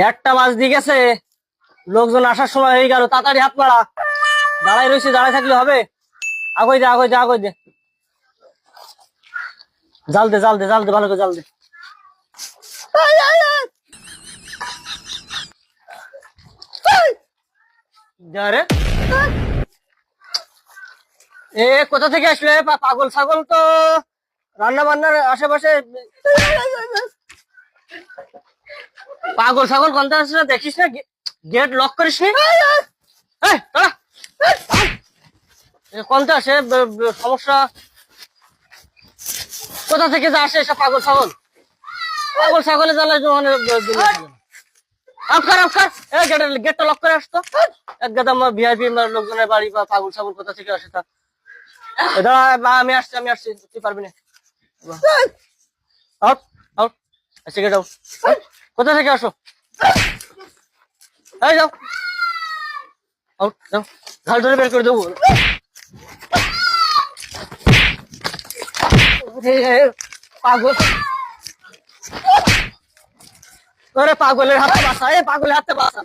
একটা মাছ দিয়ে গেছে, লোকজন আসার সময় হয়ে গেল, তাড়াতাড়ি হাত মারা। দাঁড়াই রয়েছে, দাঁড়াই থাকলে হবে? আগই দে, আগই দে, আগই দে। জাল দে, জাল দে, জাল দে, ভালো করে জাল দে। যা রে, এ কোথা থেকে আসলে? পাগল ছাগল তো রান্না বান্নার আশেপাশে। পাগল ছাগল কোনটা আসলে দেখিস না? গেট লক করিস নি? এই, দাঁড়া। কোনটা আসে? সমস্যা কোথা থেকে যে আসে এসব পাগল ছাগল? পাগল ছাগলে জ্বালায় মানে আফকার আফকার। গেটটা লক করে আসতো। এক গাদা আমার ভিআইপি লোকজনের বাড়ি, বা পাগল ছাগল কোথা থেকে আসে তা। দাঁড়া, আমি আসছি, আমি আসছি, তুই পারবি না। Out, out, get out. কোথা থেকে আসো? এই যাও, আউট, যাও। ঘাল ধরে বের করে দেবো। পাগল, ওরে পাগলের হাতে বাসা, পাগলের হাতে বাসা।